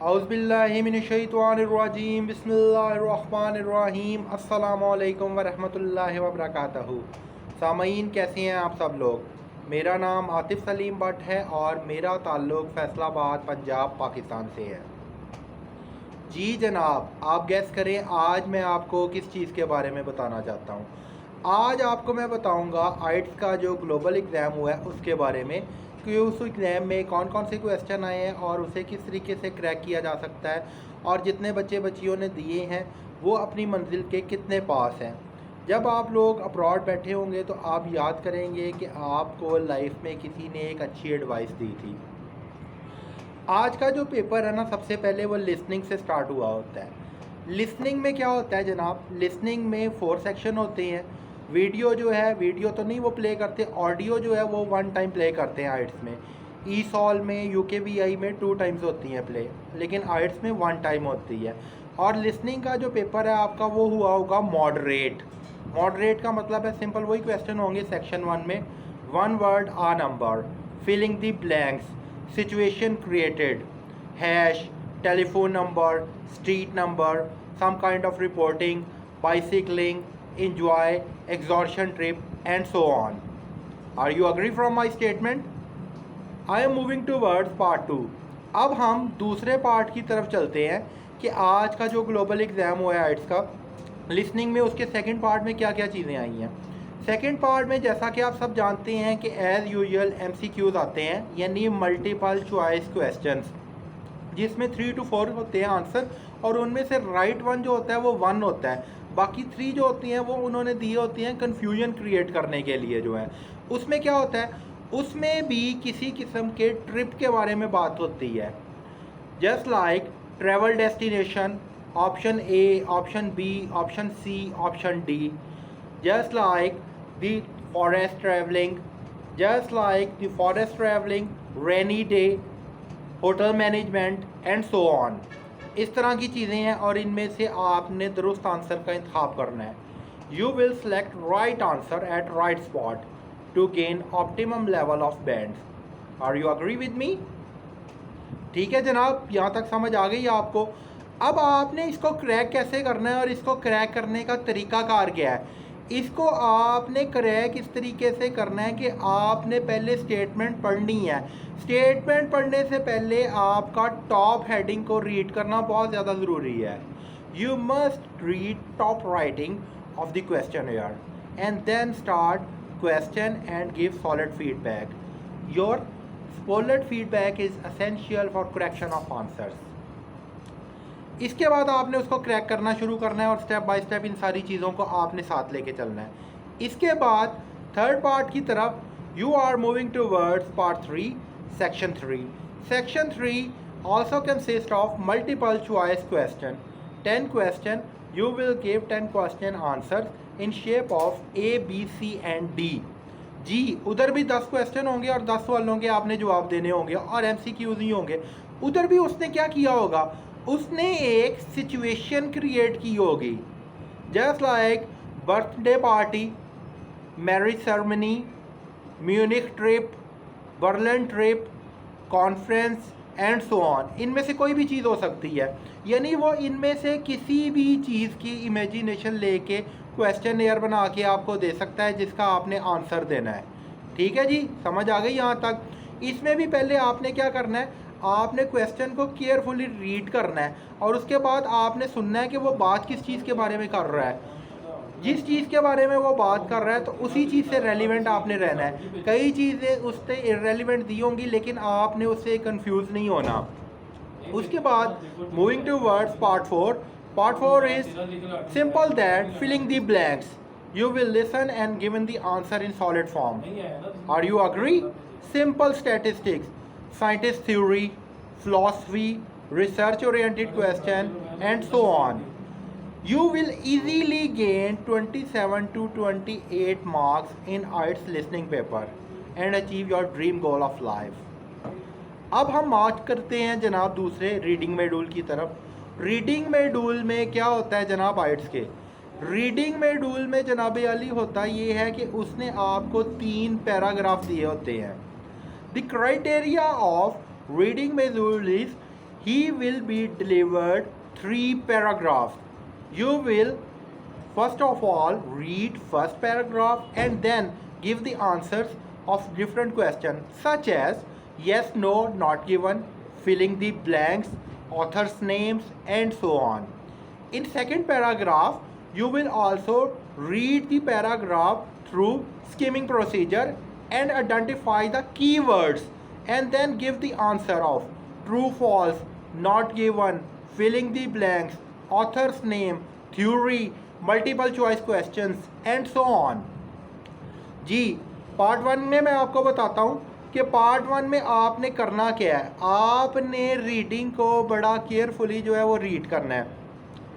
औज़ुबिल्लाहिमिनश्शैतानिर्रजीम बिस्मिल्लाहिर्रहमानिर्रहीम अस्सलामुअलैकुम वरहमतुल्लाहि वबरकातुहू। सामईन, कैसे हैं आप सब लोग। मेरा नाम आतिफ़ सलीम भट्ट है और मेरा ताल्लुक़ फैसलाबाद पंजाब पाकिस्तान से है। जी जनाब, आप गैस करें आज मैं आपको किस चीज़ के बारे में बताना चाहता हूँ। आज आपको मैं बताऊँगा आइट्स का जो ग्लोबल एग्ज़ाम हुआ है उसके बारे में कि उस एग्ज़ाम में कौन कौन से क्वेश्चन आए हैं और उसे किस तरीके से क्रैक किया जा सकता है और जितने बच्चे बच्चियों ने दिए हैं वो अपनी मंजिल के कितने पास हैं। जब आप लोग अब्रॉड बैठे होंगे तो आप याद करेंगे कि आपको लाइफ में किसी ने एक अच्छी एडवाइस दी थी। आज का जो पेपर है ना, सबसे पहले वो लिसनिंग से स्टार्ट हुआ होता है। लिसनिंग में क्या होता है जनाब, लिसनिंग में 4 सेक्शन होते हैं। वीडियो जो है, वीडियो तो नहीं वो प्ले करते, ऑडियो जो है वो 1 टाइम प्ले करते हैं आइट्स में। ई सॉल में, UKVI में 2 टाइम्स होती हैं प्ले, लेकिन आइट्स में 1 टाइम होती है। और लिसनिंग का जो पेपर है आपका वो हुआ होगा मॉडरेट। मॉडरेट का मतलब है सिंपल, वही क्वेश्चन होंगे सेक्शन 1 में। 1 word a number, filling the blanks, situation created, hash, telephone number, street number, some kind of reporting, bicycling, enjoy, exhaustion trip, and so on. Are you agree from my statement? I am moving towards part 2. अब हम दूसरे part की तरफ चलते हैं कि आज का जो ग्लोबल एग्ज़ाम हुआ है आइट्स का लिसनिंग में, उसके सेकंड पार्ट में क्या क्या चीज़ें आई हैं। सेकंड पार्ट में जैसा कि आप सब जानते हैं कि एज़ यूजुअल MCQs आते हैं, यानी मल्टीपल चॉइस क्वेश्चंस, जिसमें 3 to 4 होते हैं आंसर और उनमें से राइट वन जो होता है वो 1 होता है। बाकी 3 जो होती हैं वो उन्होंने दी होती हैं कन्फ्यूजन क्रिएट करने के लिए जो है। उसमें क्या होता है, उसमें भी किसी किस्म के ट्रिप के बारे में बात होती है। Just like travel destination, option A, option B, option C, option D। just like the forest traveling, just like the forest traveling, rainy day, hotel management and so on। इस तरह की चीज़ें हैं और इनमें से आपने दुरुस्त आंसर का इंतखाब करना है। You will select right answer at right spot to gain optimum level of bands। Are you agree with me? ठीक है जनाब, यहाँ तक समझ आ गई आपको। अब आपने इसको क्रैक कैसे करना है और इसको क्रैक करने का तरीका कार क्या है। इसको आपने क्रैक इस तरीके से करना है कि आपने पहले स्टेटमेंट पढ़नी है। स्टेटमेंट पढ़ने से पहले आपका टॉप हेडिंग को रीड करना बहुत ज़्यादा ज़रूरी है। You must read top writing of the question and then start question and give solid feedback. Your solid feedback is essential for correction of answers. इसके बाद आपने उसको क्रैक करना शुरू करना है और स्टेप बाय स्टेप इन सारी चीज़ों को आपने साथ लेके चलना है। इसके बाद थर्ड पार्ट की तरफ you are moving towards part 3, section 3। Section 3 also consist of multiple choice question, 10 question. You will give 10 question answers in shape of A, B, C and D। जी, उधर भी 10 क्वेश्चन होंगे और 10 सवालों के आपने जवाब देने होंगे और MCQs ही होंगे। उधर भी उसने क्या किया होगा, उसने एक सिचुएशन क्रिएट की होगी। Just like birthday party, marriage ceremony, Munich trip, Berlin trip, conference and so on. इनमें से कोई भी चीज़ हो सकती है, यानी वो इनमें से किसी भी चीज़ की इमेजिनेशन लेके क्वेश्चन एयर बना के आपको दे सकता है जिसका आपने आंसर देना है। ठीक है जी, समझ आ गई यहाँ तक। इसमें भी पहले आपने क्या करना है, आपने क्वेश्चन को केयरफुली रीड करना है और उसके बाद आपने सुनना है कि वो बात किस चीज़ के बारे में कर रहा है। जिस चीज़ के बारे में वो बात कर रहा है तो उसी चीज़ से रेलिवेंट आपने रहना है। कई चीज़ें उससे इरेलीवेंट दी होंगी लेकिन आपने उससे कंफ्यूज नहीं होना। उसके बाद moving towards part 4। Part 4 is simple that filling the blanks. You will listen and given the answer in solid form. Are you agree? Simple statistics, scientist theory, philosophy, research oriented question and so on. You will easily gain 27 to 28 marks in IELTS listening paper and achieve your dream goal of life. अब हम बात करते हैं जनाब दूसरे reading module की तरफ। Reading module में क्या होता है जनाब आइट्स के, रीडिंग मॉड्यूल में जनाब अली होता ये है कि उसने आपको 3 पैराग्राफ दिए होते हैं। The criteria of reading module is He will be delivered 3 paragraphs. You will first of all read first paragraph and then give the answers of different questions such as yes, no, not given, filling the blanks, authors' names, and so on. In second paragraph, you will also read the paragraph through skimming procedure and identify the keywords and then give the answer of true, false, not given, filling the blanks, author's name, theory, multiple choice questions and so on. जी, part 1 में मैं आपको बताता हूँ कि part 1 में आपने करना क्या है। आपने रीडिंग को बड़ा केयरफुली जो है वो रीड करना है।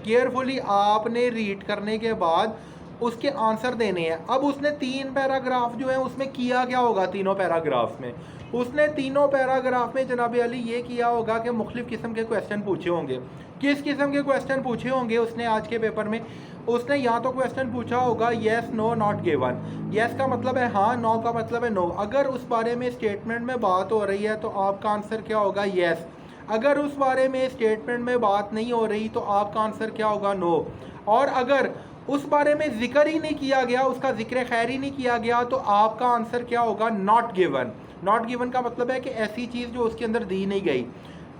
केयरफुली आपने रीड करने के बाद उसके आंसर देने हैं। अब उसने 3 पैराग्राफ जो है उसमें किया क्या होगा, तीनों पैराग्राफ में उसने तीनों पैराग्राफ में जनाब अली ये किया होगा कि मुख्तलिफ़ किस्म के क्वेश्चन पूछे होंगे। किस किस्म के क्वेश्चन पूछे होंगे उसने आज के पेपर में? उसने या तो क्वेश्चन पूछा होगा yes, no, not given. Yes का मतलब है हाँ, नो का मतलब है नो। अगर उस बारे में स्टेटमेंट में बात हो रही है तो आपका आंसर क्या होगा, येस। अगर उस बारे में स्टेटमेंट में बात नहीं हो रही तो आपका आंसर क्या होगा, नो। और अगर उस बारे में जिक्र ही नहीं किया गया, उसका जिक्र खैर ही नहीं किया गया, तो आपका आंसर क्या होगा, नॉट गिवन। नॉट गिवन का मतलब है कि ऐसी चीज़ जो उसके अंदर दी नहीं गई।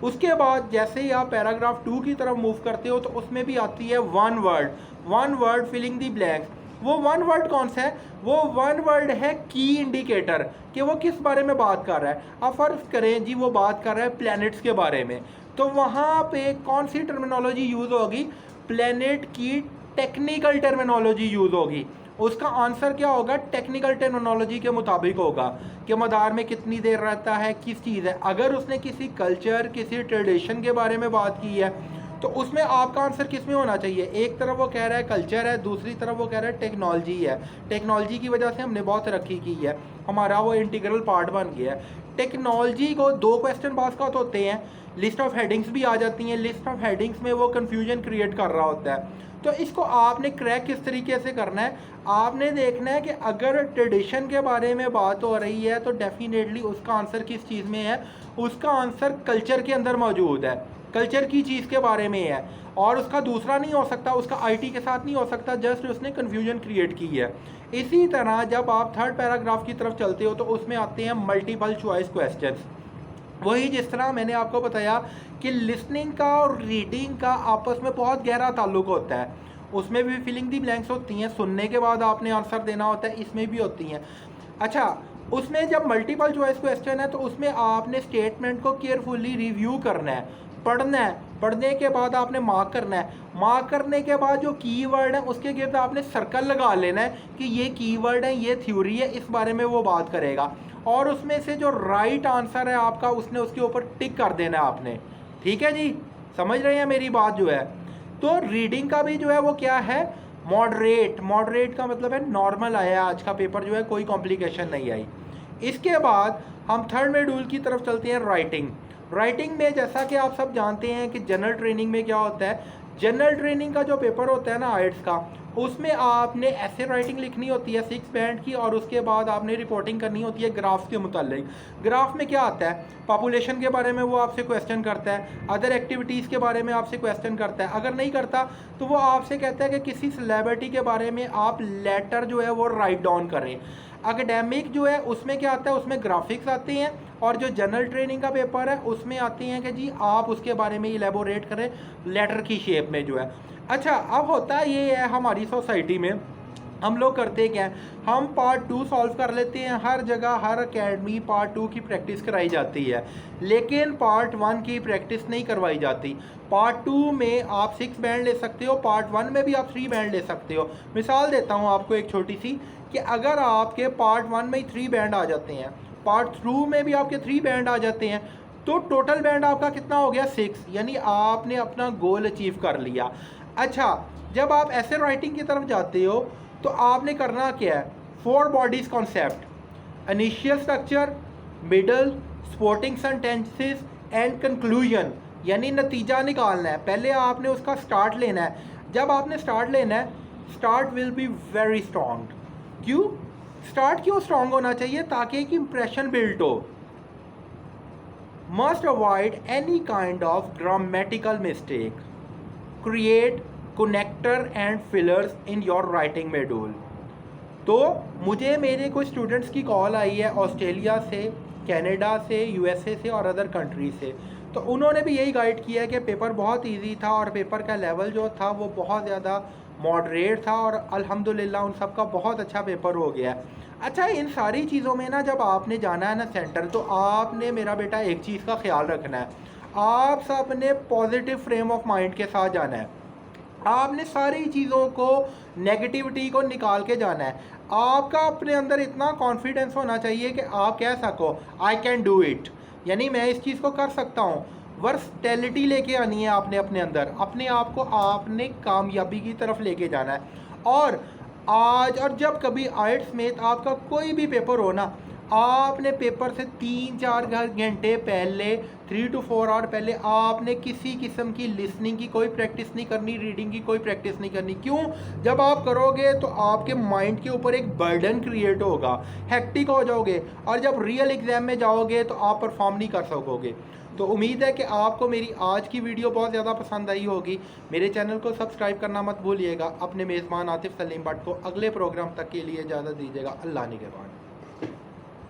उसके बाद जैसे ही आप पैराग्राफ 2 की तरफ मूव करते हो तो उसमें भी आती है one word filling the blanks. वो वन वर्ड कौन सा है? वो वन वर्ड है की इंडिकेटर, कि वो किस बारे में बात कर रहा है। अब फर्ज करें जी वो बात कर रहा है प्लैनेट्स के बारे में, तो वहाँ पे कौन सी टर्मिनोलॉजी यूज़ होगी, प्लैनेट की टेक्निकल टर्मिनोलॉजी यूज़ होगी। उसका आंसर क्या होगा, टेक्निकल टर्मिनोलॉजी के मुताबिक होगा कि मदार में कितनी देर रहता है, किस चीज़ है। अगर उसने किसी कल्चर, किसी ट्रेडिशन के बारे में बात की है तो उसमें आपका आंसर किस में होना चाहिए? एक तरफ वो कह रहा है कल्चर है, दूसरी तरफ वो कह रहा है टेक्नोलॉजी है। टेक्नोलॉजी की वजह से हमने बहुत तरक्की की है, हमारा वो इंटीग्रल पार्ट बन गया है। टेक्नोलॉजी को 2 क्वेश्चन पास का होते हैं, लिस्ट ऑफ हेडिंग्स भी आ जाती हैं। लिस्ट ऑफ हेडिंग्स में वो कन्फ्यूजन क्रिएट कर रहा होता है। तो इसको आपने क्रैक किस तरीके से करना है, आपने देखना है कि अगर ट्रेडिशन के बारे में बात हो रही है तो डेफिनेटली उसका आंसर किस चीज़ में है, उसका आंसर कल्चर के अंदर मौजूद है, कल्चर की चीज़ के बारे में है। और उसका दूसरा नहीं हो सकता, उसका आईटी के साथ नहीं हो सकता, जस्ट उसने कन्फ्यूजन क्रिएट की है। इसी तरह जब आप थर्ड पैराग्राफ की तरफ चलते हो तो उसमें आते हैं मल्टीपल चॉइस क्वेश्चंस। वही जिस तरह मैंने आपको बताया कि लिसनिंग का और रीडिंग का आपस में बहुत गहरा ताल्लुक होता है। उसमें भी फिलिंग दी ब्लैंक्स होती हैं, सुनने के बाद आपने आंसर देना होता है, इसमें भी होती हैं। अच्छा, उसमें जब मल्टीपल चॉइस क्वेश्चन है तो उसमें आपने स्टेटमेंट को केयरफुली रिव्यू करना है, पढ़ना है। पढ़ने के बाद आपने मार्क करना है। मार्क करने के बाद जो कीवर्ड है उसके गिर्द आपने सर्कल लगा लेना है कि ये कीवर्ड है, ये थ्योरी है, इस बारे में वो बात करेगा। और उसमें से जो राइट आंसर है आपका, उसने उसके ऊपर टिक कर देना है आपने। ठीक है जी, समझ रहे हैं मेरी बात जो है? तो रीडिंग का भी जो है वो क्या है, मॉडरेट का मतलब है नॉर्मल आया आज का पेपर जो है, कोई कॉम्प्लिकेशन नहीं आई। इसके बाद हम थर्ड मॉड्यूल की तरफ चलते हैं, राइटिंग में जैसा कि आप सब जानते हैं कि जनरल ट्रेनिंग में क्या होता है, जनरल ट्रेनिंग का जो पेपर होता है ना आइट्स का, उसमें आपने ऐसे राइटिंग लिखनी होती है 6 बैंड की, और उसके बाद आपने रिपोर्टिंग करनी होती है ग्राफ्स के मुतालिक। ग्राफ में क्या आता है, पॉपुलेशन के बारे में वो आपसे क्वेश्चन करता है, अदर एक्टिविटीज़ के बारे में आपसे क्वेश्चन करता है। अगर नहीं करता तो वो आपसे कहता है कि किसी सेलिब्रिटी के बारे में आप लेटर जो है वो राइट डाउन करें। एकेडमिक जो है उसमें क्या आता है, उसमें ग्राफिक्स आते हैं, और जो जनरल ट्रेनिंग का पेपर है उसमें आती हैं कि जी आप उसके बारे में इलेबोरेट करें लेटर की शेप में जो है। अच्छा, अब होता ये है हमारी सोसाइटी में हम लोग करते क्या हैं, हम पार्ट 2 सॉल्व कर लेते हैं। हर जगह हर एकेडमी पार्ट 2 की प्रैक्टिस कराई जाती है, लेकिन पार्ट 1 की प्रैक्टिस नहीं करवाई जाती। पार्ट 2 में आप 6 बैंड ले सकते हो, पार्ट 1 में भी आप 3 बैंड ले सकते हो। मिसाल देता हूँ आपको एक छोटी सी, कि अगर आपके पार्ट 1 में ही 3 बैंड आ जाते हैं, पार्ट 2 में भी आपके 3 बैंड आ जाते हैं, तो टोटल बैंड आपका कितना हो गया, 6। यानी आपने अपना गोल अचीव कर लिया। अच्छा, जब आप ऐसे राइटिंग की तरफ जाते हो तो आपने करना क्या है, 4 bodies concept, initial structure, middle, supporting sentences and conclusion, यानी नतीजा निकालना है। पहले आपने उसका स्टार्ट लेना है। जब आपने स्टार्ट लेना है, start will be very strong. क्यों स्टार्ट क्यों स्ट्रॉन्ग होना चाहिए? ताकि एक इंप्रेशन बिल्ड हो। must avoid any kind of grammatical mistake. Create connector and fillers in your writing module. तो मुझे मेरे कुछ स्टूडेंट्स की कॉल आई है ऑस्ट्रेलिया से, कनाडा से, यूएसए से और अदर कंट्री से। तो उन्होंने भी यही गाइड किया कि पेपर बहुत इजी था और पेपर का लेवल जो था वो बहुत ज़्यादा मॉडरेट था और अल्हम्दुलिल्लाह उन सब का बहुत अच्छा पेपर हो गया। अच्छा, इन सारी चीज़ों में ना जब आपने जाना है ना सेंटर, तो आपने मेरा बेटा एक चीज़ का ख्याल रखना है, आप सब ने पॉजिटिव फ्रेम ऑफ माइंड के साथ जाना है। आपने सारी चीज़ों को, नेगेटिविटी को निकाल के जाना है। आपका अपने अंदर इतना कॉन्फिडेंस होना चाहिए कि आप कह सको आई कैन डू इट, यानी मैं इस चीज़ को कर सकता हूँ। वर्सटैलिटी लेके आनी है आपने अपने अंदर, अपने आप को आपने कामयाबी की तरफ लेके जाना है। और आज और जब कभी आइट्स में आपका कोई भी पेपर हो ना, आपने पेपर से 3-4 घंटे पहले, 3 to 4 आवर पहले आपने किसी किस्म की लिसनिंग की कोई प्रैक्टिस नहीं करनी, रीडिंग की कोई प्रैक्टिस नहीं करनी। क्यों? जब आप करोगे तो आपके माइंड के ऊपर एक बर्डन क्रिएट होगा, हेक्टिक हो जाओगे और जब रियल एग्ज़ाम में जाओगे तो आप परफॉर्म नहीं कर सकोगे। तो उम्मीद है कि आपको मेरी आज की वीडियो बहुत ज़्यादा पसंद आई होगी। मेरे चैनल को सब्सक्राइब करना मत भूलिएगा। अपने मेज़बान आतिफ सलीम भट्ट को अगले प्रोग्राम तक के लिए इजाज़त दीजिएगा। अल्लाह निगहबान।